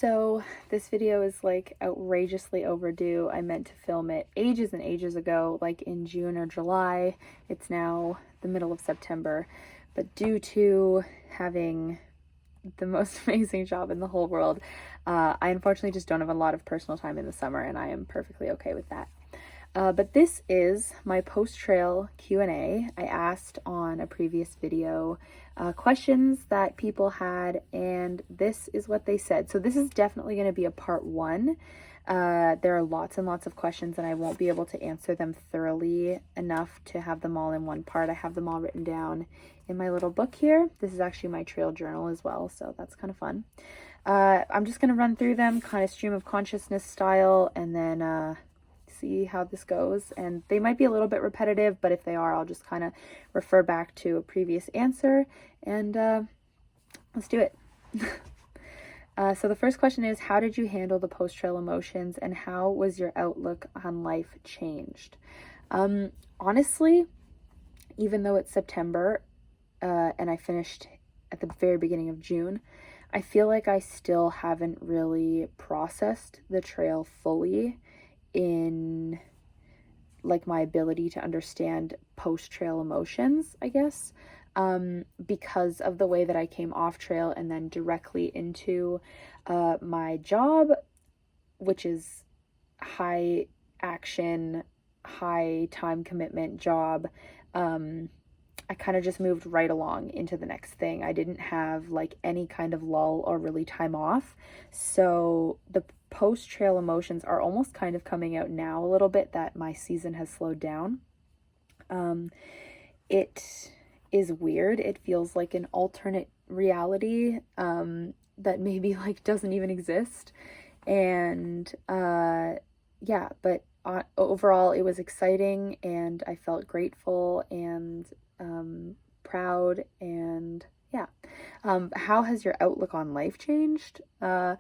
So this video is like outrageously overdue. I meant to film it ages and ages ago, like in June or July. It's now the middle of September, but due to having the most amazing job in the whole world, I unfortunately just don't have a lot of personal time in the summer, and I am perfectly okay with that. But this is my post-trail Q&A. I asked on a previous video questions that people had, and this is what they said. So this is definitely going to be a part one. There are lots and lots of questions, and I won't be able to answer them thoroughly enough to have them all in one part. I have them all written down in my little book here. This is actually my trail journal as well, so that's kind of fun. I'm just going to run through them kind of stream of consciousness style, and then see how this goes. And they might be a little bit repetitive, but if they are, I'll just kind of refer back to a previous answer, and let's do it. So the first question is, how did you handle the post-trail emotions, and how was your outlook on life changed? Honestly, even though it's September and I finished at the very beginning of June, I feel like I still haven't really processed the trail fully in like my ability to understand post-trail emotions, I guess, because of the way that I came off trail and then directly into my job, which is high action, high time commitment job. I kind of just moved right along into the next thing. I didn't have like any kind of lull or really time off. So the post-trail emotions are almost kind of coming out now a little bit that my season has slowed down. It is weird. It feels like an alternate reality that maybe like doesn't even exist. And yeah, but overall it was exciting, and I felt grateful and proud, and yeah. How has your outlook on life changed? I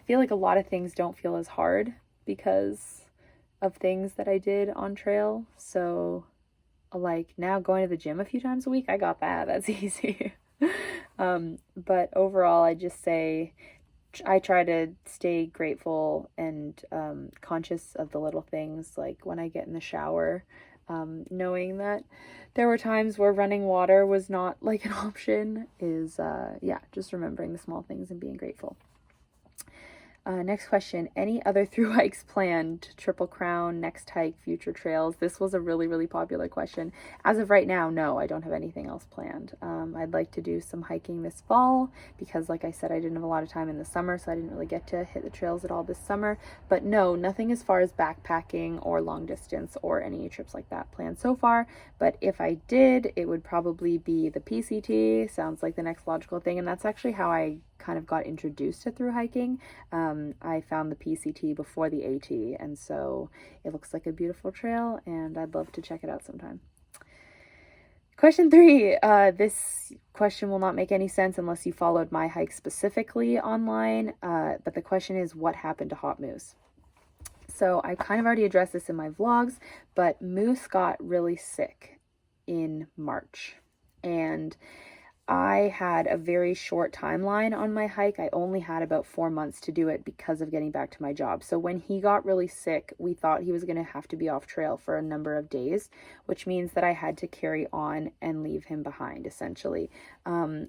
feel like a lot of things don't feel as hard because of things that I did on trail. So like now going to the gym a few times a week, I got that. That's easy. But overall, I just say I try to stay grateful and conscious of the little things, like when I get in the shower, knowing that there were times where running water was not like an option, is yeah, just remembering the small things and being grateful. Next question, any other thru hikes planned? Triple Crown, next hike, future trails? This was a really, really popular question. As of right now, no, I don't have anything else planned. I'd like to do some hiking this fall because, like I said, I didn't have a lot of time in the summer, so I didn't really get to hit the trails at all this summer. But no, nothing as far as backpacking or long distance or any trips like that planned so far. But if I did, it would probably be the PCT. Sounds like the next logical thing, and that's actually how I kind of got introduced to thru hiking. I found the PCT before the AT, and so it looks like a beautiful trail, and I'd love to check it out sometime. Question 3. This question will not make any sense unless you followed my hike specifically online, but the question is, what happened to Hot Moose? So I kind of already addressed this in my vlogs, but Moose got really sick in March, and I had a very short timeline on my hike. I only had about 4 months to do it because of getting back to my job. So when he got really sick, we thought he was going to have to be off trail for a number of days, which means that I had to carry on and leave him behind, essentially,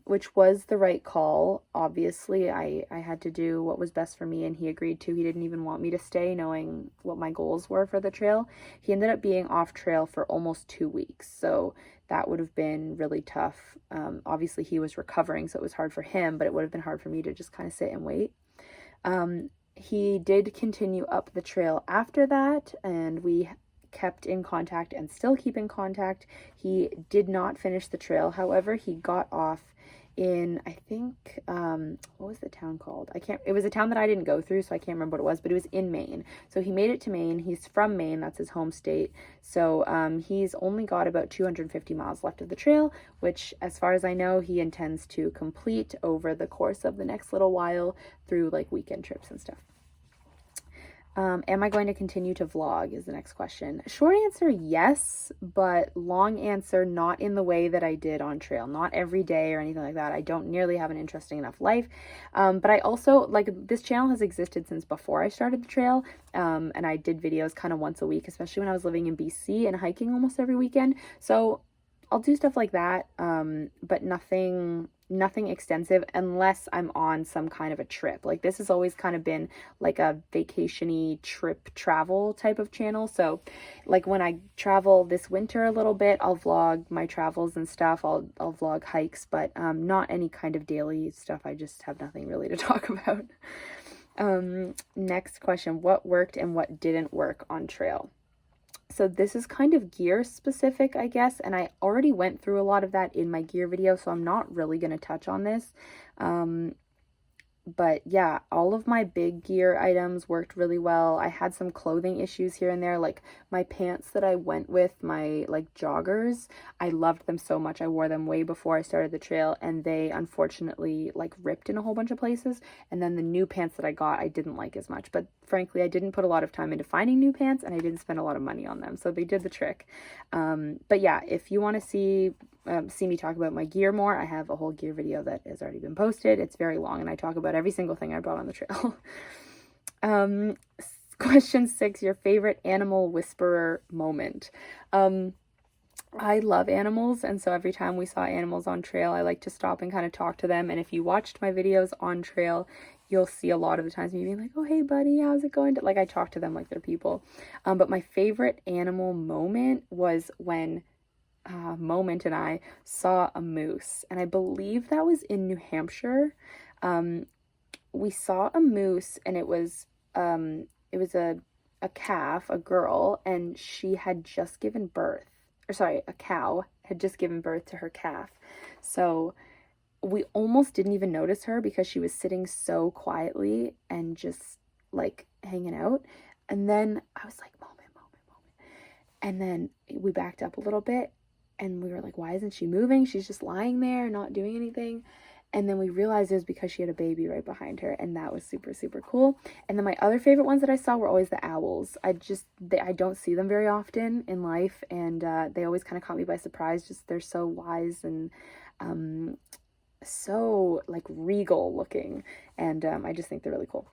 which was the right call. Obviously, I had to do what was best for me, and he agreed to. He didn't even want me to stay, knowing what my goals were for the trail. He ended up being off trail for almost 2 weeks, so that would have been really tough. Obviously, he was recovering, so it was hard for him, but it would have been hard for me to just kind of sit and wait. He did continue up the trail after that, and we kept in contact and still keep in contact. He did not finish the trail. However, he got off in, I think, what was the town called? It was a town that I didn't go through, so I can't remember what it was, but it was in Maine. So he made it to Maine. He's from Maine. That's his home state. So he's only got about 250 miles left of the trail, which, as far as I know, he intends to complete over the course of the next little while through like weekend trips and stuff. Am I going to continue to vlog is the next question. Short answer, yes, but long answer, not in the way that I did on trail. Not every day or anything like that. I don't nearly have an interesting enough life. But I also, like, this channel has existed since before I started the trail. And I did videos kind of once a week, especially when I was living in BC and hiking almost every weekend. So I'll do stuff like that, but nothing extensive unless I'm on some kind of a trip. Like, this has always kind of been like a vacation-y trip travel type of channel. So like when I travel this winter a little bit, I'll vlog my travels and stuff. I'll vlog hikes, but not any kind of daily stuff. I just have nothing really to talk about. Next question, what worked and what didn't work on trail? So this is kind of gear specific, I guess, and I already went through a lot of that in my gear video, so I'm not really going to touch on this. But yeah, all of my big gear items worked really well. I had some clothing issues here and there, like my pants that I went with, my like joggers, I loved them so much. I wore them way before I started the trail, and they unfortunately like ripped in a whole bunch of places. And then the new pants that I got, I didn't like as much. But frankly, I didn't put a lot of time into finding new pants, and I didn't spend a lot of money on them. So they did the trick. But yeah, if you want to see me talk about my gear more, I have a whole gear video that has already been posted. It's very long, and I talk about every single thing I brought on the trail. Question 6, your favorite animal whisperer moment. I love animals, and so every time we saw animals on trail, I like to stop and kind of talk to them. And if you watched my videos on trail, you'll see a lot of the times me being like, oh, hey buddy, how's it going? Like, I talk to them like they're people. But my favorite animal moment was when Moment and I saw a moose, and I believe that was in New Hampshire. We saw a moose, and it was a calf, a girl, and she had just given birth, or sorry, a cow had just given birth to her calf. So we almost didn't even notice her because she was sitting so quietly and just like hanging out. And then I was like, moment. And then we backed up a little bit, and we were like, why isn't she moving? She's just lying there, not doing anything. And then we realized it was because she had a baby right behind her, and that was super, super cool. And then my other favorite ones that I saw were always the owls. I don't see them very often in life, and they always kind of caught me by surprise. Just they're so wise and so like regal looking, and I just think they're really cool.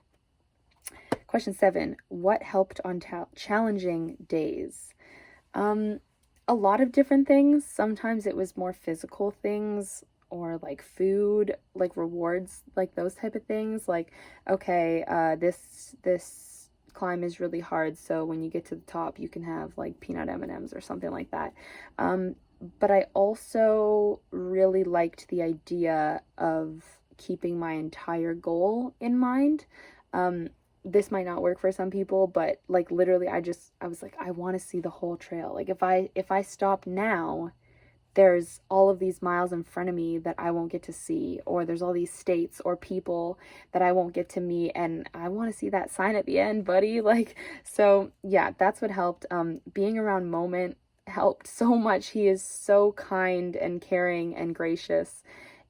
Question 7, what helped on challenging days? A lot of different things. Sometimes it was more physical things, or like food, like rewards, like those type of things. Like, okay, this climb is really hard, so when you get to the top, you can have like peanut M&Ms or something like that. But I also really liked the idea of keeping my entire goal in mind. This might not work for some people, but like literally I was like, I want to see the whole trail. Like if I stop now, there's all of these miles in front of me that I won't get to see, or there's all these states or people that I won't get to meet, and I want to see that sign at the end, buddy. Like, so yeah, that's what helped. Being around Moment helped so much. He is so kind and caring and gracious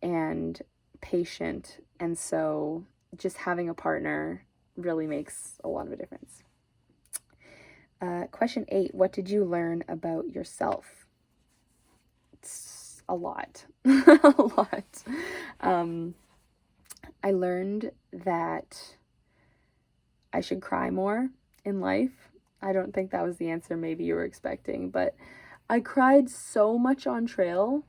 and patient, and so just having a partner really makes a lot of a difference. Question 8, what did you learn about yourself? It's a lot. A lot. I learned that I should cry more in life. I don't think that was the answer maybe you were expecting, but I cried so much on trail.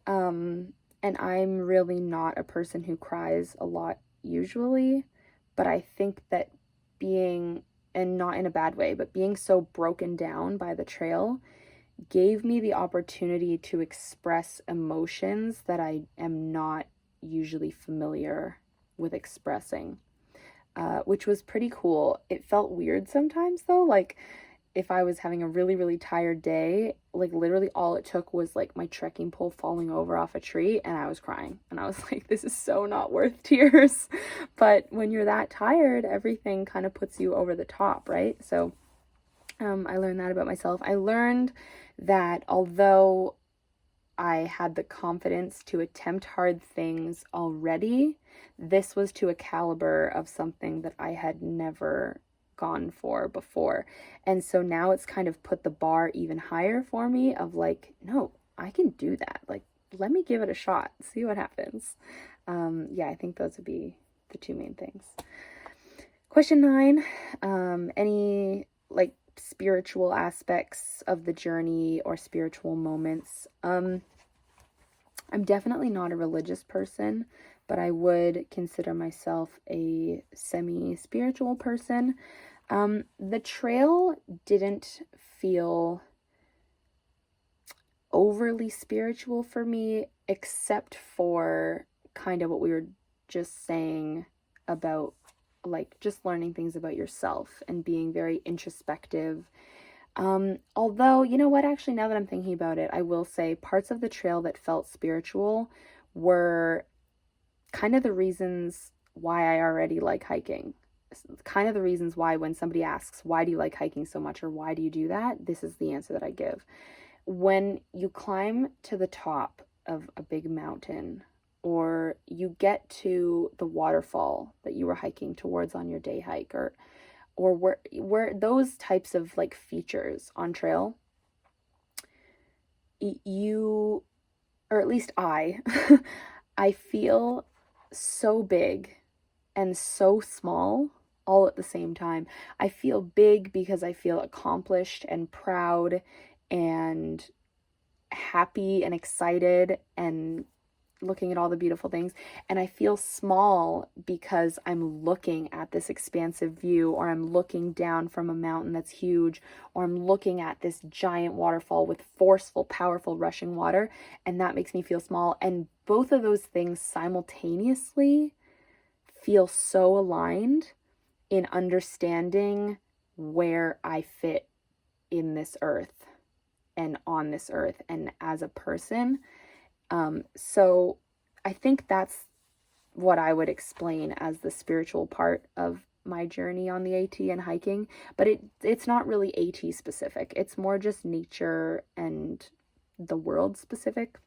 And I'm really not a person who cries a lot usually. But I think that being, and not in a bad way, but being so broken down by the trail gave me the opportunity to express emotions that I am not usually familiar with expressing, which was pretty cool. It felt weird sometimes though, like if I was having a really, really tired day, like literally all it took was like my trekking pole falling over off a tree and I was crying. And I was like, this is so not worth tears. But when you're that tired, everything kind of puts you over the top, right? So I learned that about myself. I learned that although I had the confidence to attempt hard things already, this was to a caliber of something that I had never gone for before. And so now it's kind of put the bar even higher for me of like, no, I can do that. Like, let me give it a shot, see what happens. Yeah, I think those would be the two main things. Question 9, any like spiritual aspects of the journey or spiritual moments? I'm definitely not a religious person, but I would consider myself a semi-spiritual person. The trail didn't feel overly spiritual for me, except for kind of what we were just saying about like just learning things about yourself and being very introspective. Although, you know what, actually, now that I'm thinking about it, I will say parts of the trail that felt spiritual were kind of the reasons why I already like hiking. Kind of the reasons why when somebody asks, why do you like hiking so much, or why do you do that? This is the answer that I give. When you climb to the top of a big mountain, or you get to the waterfall that you were hiking towards on your day hike, or where those types of like features on trail, you, or at least I I feel so big and so small all at the same time. I feel big because I feel accomplished and proud and happy and excited and looking at all the beautiful things. And I feel small because I'm looking at this expansive view, or I'm looking down from a mountain that's huge, or I'm looking at this giant waterfall with forceful, powerful, rushing water, and that makes me feel small. And both of those things simultaneously feel so aligned in understanding where I fit in this earth and on this earth and as a person. So I think that's what I would explain as the spiritual part of my journey on the AT and hiking, but it's not really AT specific. It's more just nature and the world specific.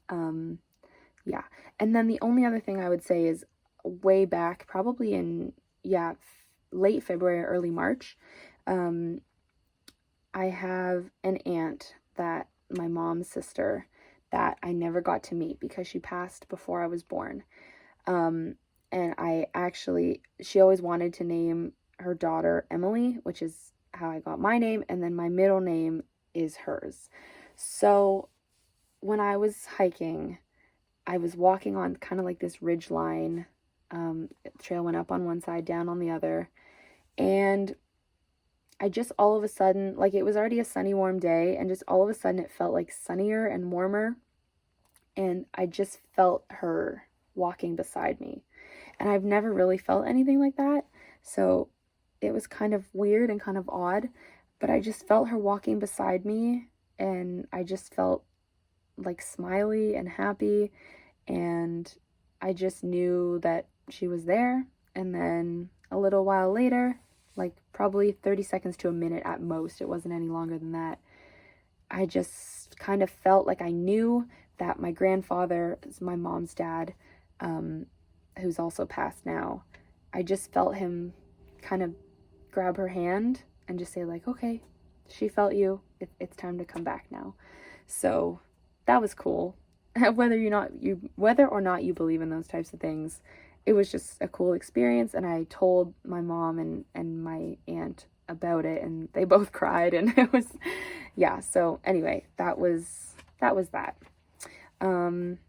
Yeah. And then the only other thing I would say is way back, probably in, late February, early March, I have an aunt that my mom's sister that I never got to meet because she passed before I was born. And she always wanted to name her daughter Emily, which is how I got my name, and then my middle name is hers. So when I was hiking, I was walking on kind of like this ridge line. The trail went up on one side, down on the other, and I just all of a sudden, like, it was already a sunny, warm day, and just all of a sudden it felt like sunnier and warmer, and I just felt her walking beside me. And I've never really felt anything like that, so it was kind of weird and kind of odd, but I just felt her walking beside me, and I just felt like smiley and happy, and I just knew that she was there. And then a little while later, like probably 30 seconds to a minute at most, it wasn't any longer than that, I just kind of felt like I knew that my grandfather is my mom's dad, who's also passed now. I just felt him kind of grab her hand and just say like, okay, she felt you, it's time to come back now. So that was cool. Whether or not you believe in those types of things, it was just a cool experience. And I told my mom and my aunt about it, and they both cried, and it was, yeah. So anyway, that was that. I'm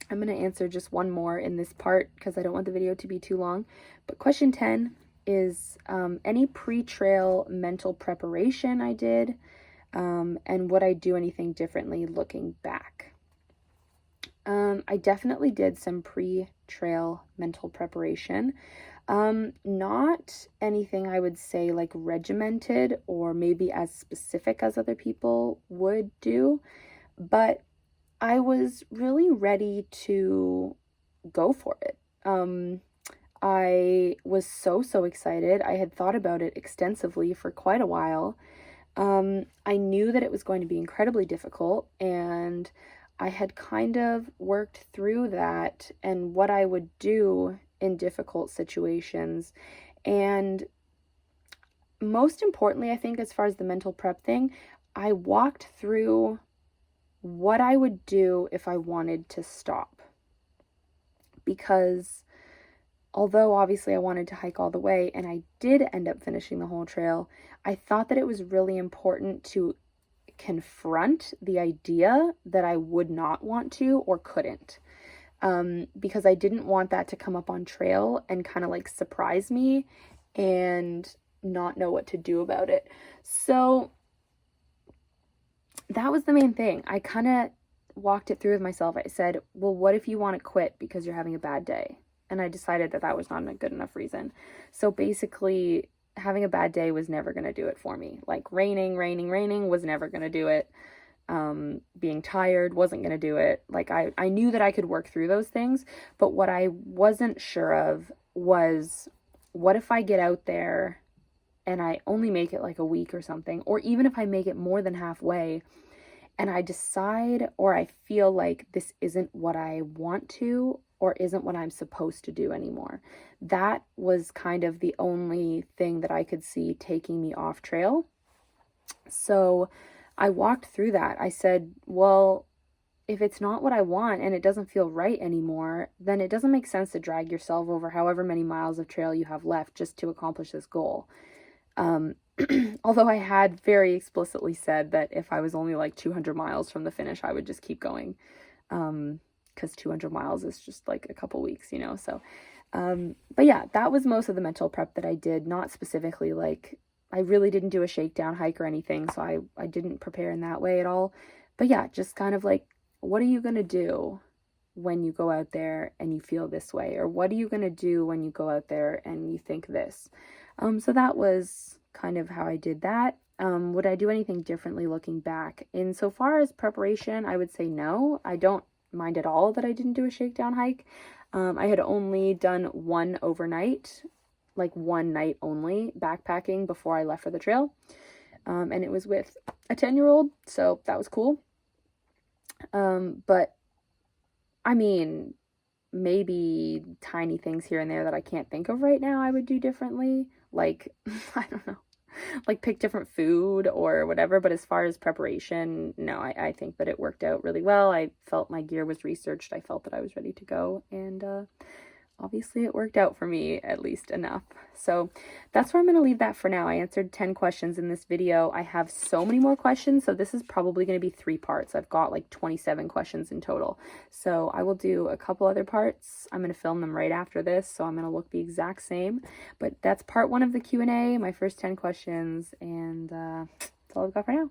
going to answer just one more in this part because I don't want the video to be too long. But question 10 is any pre-trail mental preparation I did, and would I do anything differently looking back? I definitely did some pre-trail mental preparation. Not anything I would say like regimented or maybe as specific as other people would do, but I was really ready to go for it. I was so excited. I had thought about it extensively for quite a while. I knew that it was going to be incredibly difficult, and I had kind of worked through that and what I would do in difficult situations. And most importantly, I think as far as the mental prep thing, I walked through what I would do if I wanted to stop. Because although obviously I wanted to hike all the way and I did end up finishing the whole trail, I thought that it was really important to confront the idea that I would not want to or couldn't. Because I didn't want that to come up on trail and kind of like surprise me and not know what to do about it. So that was the main thing. I kind of walked it through with myself. I said, well, what if you want to quit because you're having a bad day? And I decided that that was not a good enough reason. So basically, having a bad day was never going to do it for me. Like raining was never going to do it. Being tired wasn't going to do it. Like I knew that I could work through those things, but what I wasn't sure of was, what if I get out there and I only make it like a week or something, or even if I make it more than halfway and I decide or I feel like this isn't what I want to or isn't what I'm supposed to do anymore. That was kind of the only thing that I could see taking me off trail. So I walked through that. I said, well, if it's not what I want and it doesn't feel right anymore, then it doesn't make sense to drag yourself over however many miles of trail you have left just to accomplish this goal. Although I had very explicitly said that if I was only like 200 miles from the finish, I would just keep going. Because 200 miles is just like a couple weeks, you know? So, but yeah, that was most of the mental prep that I did, not specifically like, I really didn't do a shakedown hike or anything. So I didn't prepare in that way at all. But yeah, just kind of like, what are you going to do when you go out there and you feel this way? Or what are you going to do when you go out there and you think this? So that was kind of how I did that. Would I do anything differently looking back? Insofar as preparation, I would say no. I don't mind at all that I didn't do a shakedown hike. I had only done one overnight, like one night only, backpacking before I left for the trail. And it was with a 10-year-old, so that was cool. But I mean, maybe tiny things here and there that I can't think of right now I would do differently. Like, I don't know, like pick different food or whatever. But as far as preparation, no, I think that it worked out really well. I felt my gear was researched. I felt that I was ready to go. And obviously it worked out for me at least enough. So that's where I'm going to leave that for now. I answered 10 questions in this video. I have so many more questions, so this is probably going to be 3 parts. I've got like 27 questions in total. So I will do a couple other parts. I'm going to film them right after this, so I'm going to look the exact same. But that's part 1 of the Q&A, my first 10 questions, and that's all I've got for now.